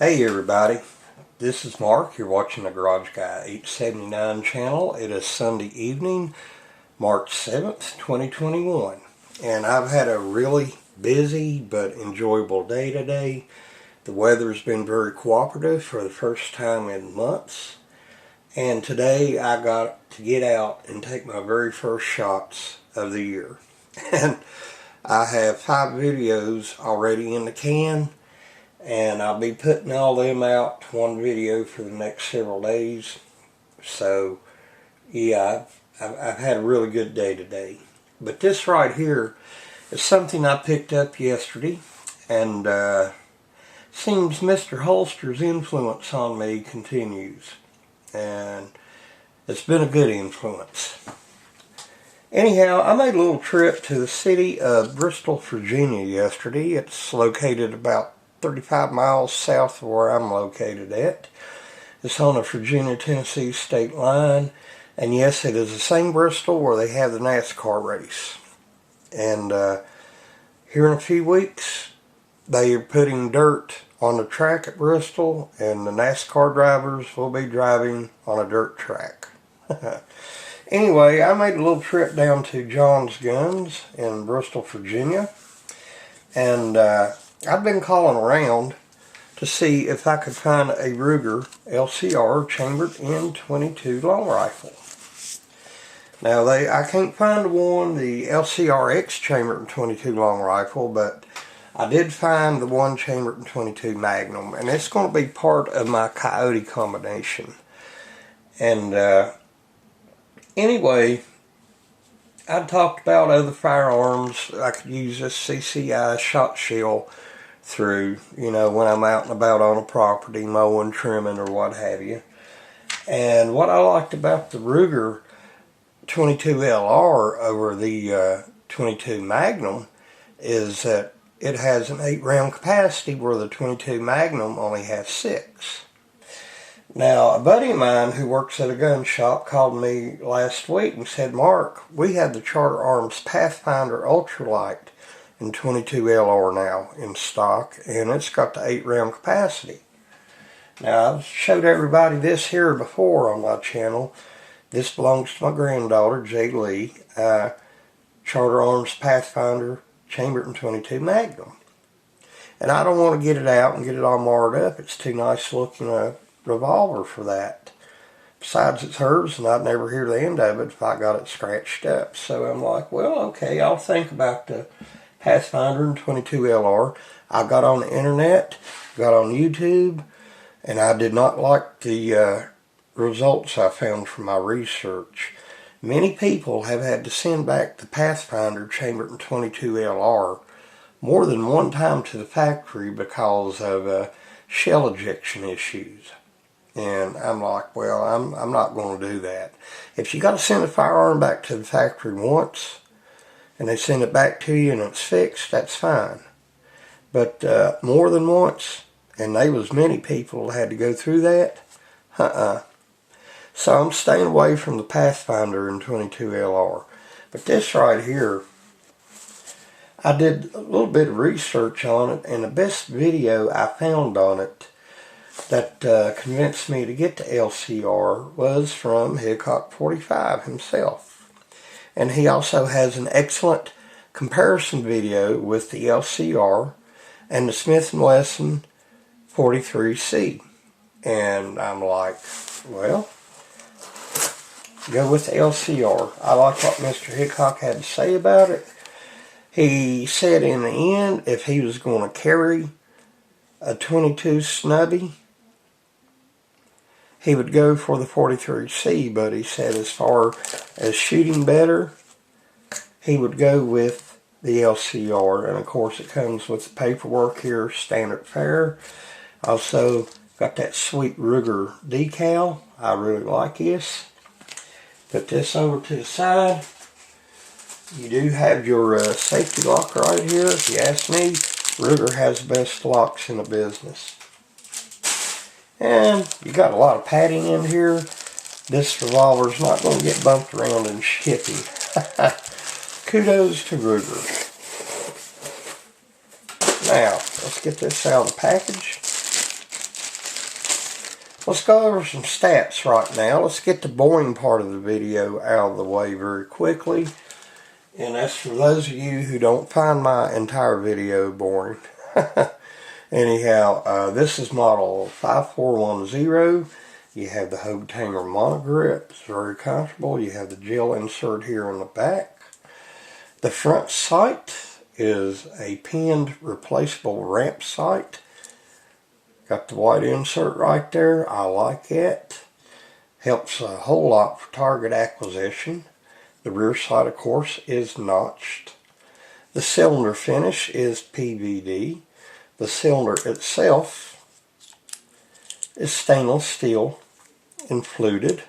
Hey everybody, this is Mark. You're watching the Garage Guy 879 channel. It is Sunday evening, March 7th, 2021. And I've had a really busy but enjoyable day today. The weather's been very cooperative for the first time in months. And today I got to get out and take my very first shots of the year. And I have 5 videos already in the can. And I'll be putting all them out, one video for the next several days. So, yeah, I've had a really good day today. But this right here is something I picked up yesterday. And seems Mr. Holster's influence on me continues. And it's been a good influence. Anyhow, I made a little trip to the city of Bristol, Virginia yesterday. It's located about 35 miles south of where I'm located at. It's on the Virginia-Tennessee state line. And yes, it is the same Bristol where they have the NASCAR race. And here in a few weeks, they are putting dirt on the track at Bristol, and the NASCAR drivers will be driving on a dirt track. Anyway, I made a little trip down to John's Guns in Bristol, Virginia. And I've been calling around to see if I could find a Ruger LCR chambered in .22 long rifle. Now I can't find the LCRX chambered in .22 long rifle, but I did find the one chambered in .22 Magnum, and it's going to be part of my Coyote combination. And anyway, I talked about other firearms I could use this CCI shot shell through, when I'm out and about on a property, mowing, trimming, or what have you. And what I liked about the Ruger 22LR over the 22 Magnum is that it has an 8-round capacity where the 22 Magnum only has 6. Now, a buddy of mine who works at a gun shop called me last week and said, "Mark, we have the Charter Arms Pathfinder Ultralight in .22LR now in stock, and it's got the 8-round capacity." Now, I've showed everybody this here before on my channel. This belongs to my granddaughter, Jay Lee. Charter Arms Pathfinder chambered in .22 Magnum. And I don't want to get it out and get it all marred up. It's too nice looking a revolver for that. Besides, it's hers, and I'd never hear the end of it if I got it scratched up. So I'm like, well, okay, I'll think about the Pathfinder and .22LR. I got on the internet, got on YouTube, and I did not like the results I found from my research. Many people have had to send back the Pathfinder chambered in .22LR more than one time to the factory because of shell ejection issues. And I'm like, well, I'm not going to do that. If you got to send a firearm back to the factory once, and they send it back to you and it's fixed, that's fine. But more than once, and there was many people that had to go through that, So I'm staying away from the Pathfinder in .22LR. But this right here, I did a little bit of research on it, and the best video I found on it that convinced me to get the LCR was from Hickok 45 himself. And he also has an excellent comparison video with the LCR and the Smith & Wesson 43C. And I'm like, well, go with the LCR. I like what Mr. Hickok had to say about it. He said in the end, if he was going to carry a .22 snubby, he would go for the 43C, but he said as far as shooting better, he would go with the LCR. And of course it comes with the paperwork here, standard fare. Also got that sweet Ruger decal. I really like this. Put this over to the side. You do have your safety lock right here. If you ask me, Ruger has the best locks in the business. And you got a lot of padding in here. This revolver's not going to get bumped around in shipping. Kudos to Ruger. Now, let's get this out of the package. Let's go over some stats right now. Let's get the boring part of the video out of the way very quickly. And that's for those of you who don't find my entire video boring. Anyhow, this is model 5410. You have the Hogue Tamer monogrip. It's very comfortable. You have the gel insert here in the back. The front sight is a pinned replaceable ramp sight. Got the white insert right there. I like it. Helps a whole lot for target acquisition. The rear sight, of course, is notched. The cylinder finish is PVD. The cylinder itself is stainless steel and fluted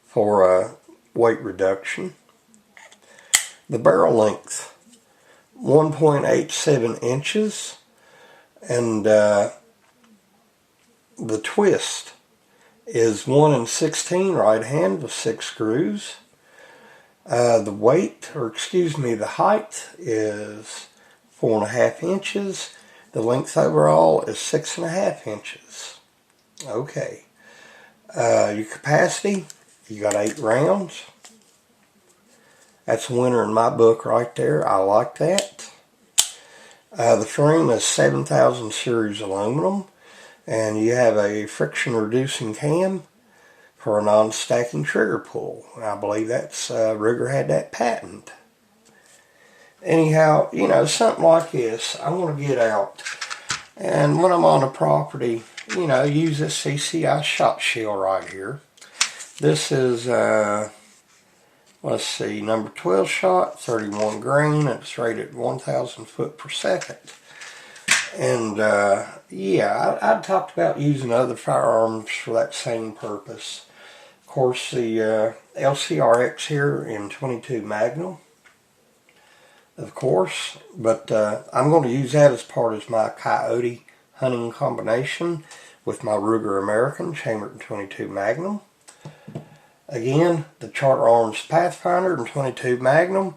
for weight reduction. The barrel length, 1.87 inches. And the twist is 1 16 right hand with 6 screws. The weight, or excuse me, the height is 4.5 inches. The length overall is 6.5 inches. Okay. Your capacity, you got 8 rounds. That's a winner in my book right there. I like that. The frame is 7000 series aluminum, and you have a friction reducing cam for a non-stacking trigger pull. I believe that's Ruger had that patent. Anyhow, you know, something like this, I want to get out, and when I'm on the property, you know, use this CCI shot shell right here. This is let's see, number 12 shot, 31 grain, and it's rated 1,000 foot per second. And yeah, I talked about using other firearms for that same purpose. Of course, the LCRX here in 22 Magnum, of course, but I'm going to use that as part of my Coyote hunting combination with my Ruger American chambered in 22 Magnum. Again, the Charter Arms Pathfinder in 22 Magnum.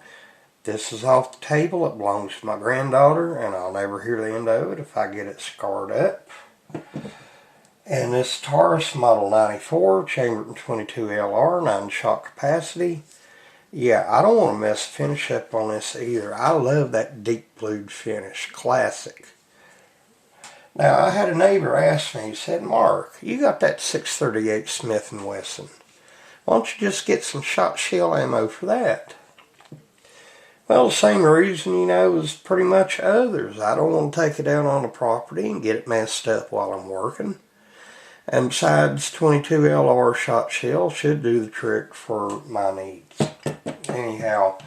This is off the table. It belongs to my granddaughter, and I'll never hear the end of it if I get it scarred up. And this Taurus Model 94, chambered in 22 LR, 9-shot capacity. Yeah, I don't want to mess the finish up on this either. I love that deep blued finish. Classic. Now, I had a neighbor ask me, he said, "Mark, you got that 638 Smith & Wesson. Why don't you just get some shot shell ammo for that?" Well, the same reason, you know, as pretty much others. I don't want to take it down on the property and get it messed up while I'm working. And besides, 22 LR shot shell should do the trick for my needs. Anyhow,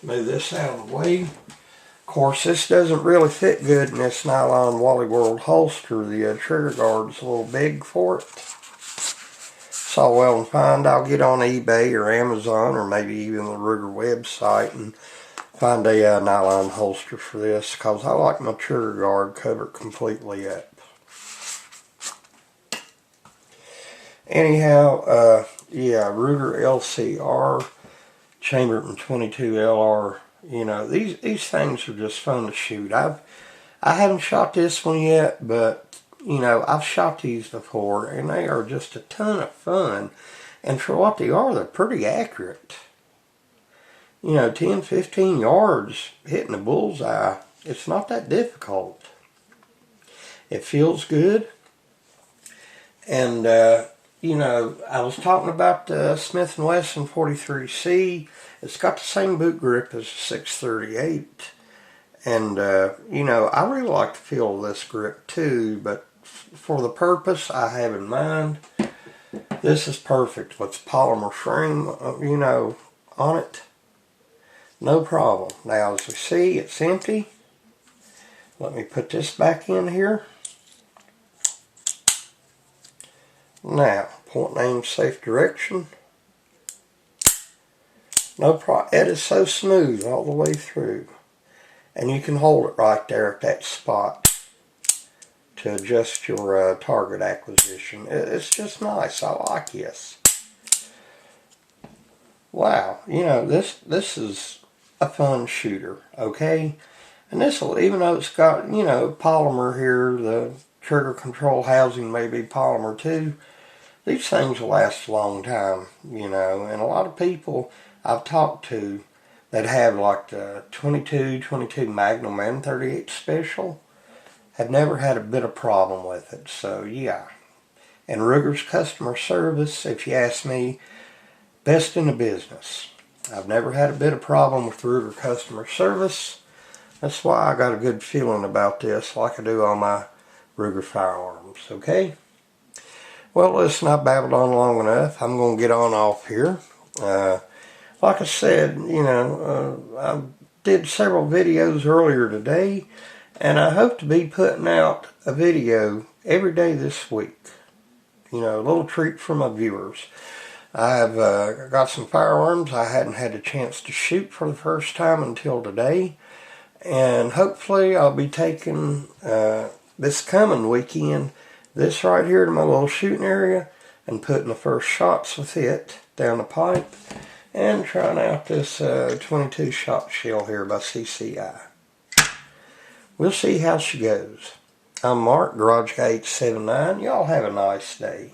move this out of the way. Of course, this doesn't really fit good in this nylon Wally World holster. The trigger guard's a little big for it. It's all well and fine. I'll get on eBay or Amazon or maybe even the Ruger website and find a nylon holster for this, because I like my trigger guard covered completely up. Anyhow, yeah, Ruger LCR, chambered in 22 LR. You know, these things are just fun to shoot. I haven't shot this one yet, but you know, I've shot these before, and they are just a ton of fun. And for what they are, they're pretty accurate. You know, 10, 15 yards hitting a bullseye, it's not that difficult. It feels good. And, you know, I was talking about the Smith & Wesson 43C. It's got the same boot grip as the 638. And, you know, I really like the feel of this grip too, but for the purpose I have in mind, this is perfect with polymer frame, you know, on it. No problem. Now, as we see, it's empty. Let me put this back in here. Now, point aim, safe direction. No problem. It is so smooth all the way through. And you can hold it right there at that spot to adjust your target acquisition. It's just nice. I like this. Wow, you know, this is a fun shooter, okay? And this will, even though it's got, you know, polymer here, the trigger control housing may be polymer too. These things will last a long time, you know, and a lot of people I've talked to that have like the 22 Magnum and 38 Special have never had a bit of problem with it. So yeah. And Ruger's customer service, if you ask me, best in the business. I've never had a bit of problem with Ruger customer service. That's why I got a good feeling about this, like I do on my Ruger firearms, okay? Well, listen, I babbled on long enough. I'm going to get on off here. Like I said, you know, I did several videos earlier today, and I hope to be putting out a video every day this week. You know, a little treat for my viewers. I've got some firearms I hadn't had a chance to shoot for the first time until today. And hopefully I'll be taking this coming weekend this right here to my little shooting area and putting the first shots with it down the pipe and trying out this 22 shot shell here by CCI. We'll see how she goes. I'm Mark, Garage Guy 879. Y'all have a nice day.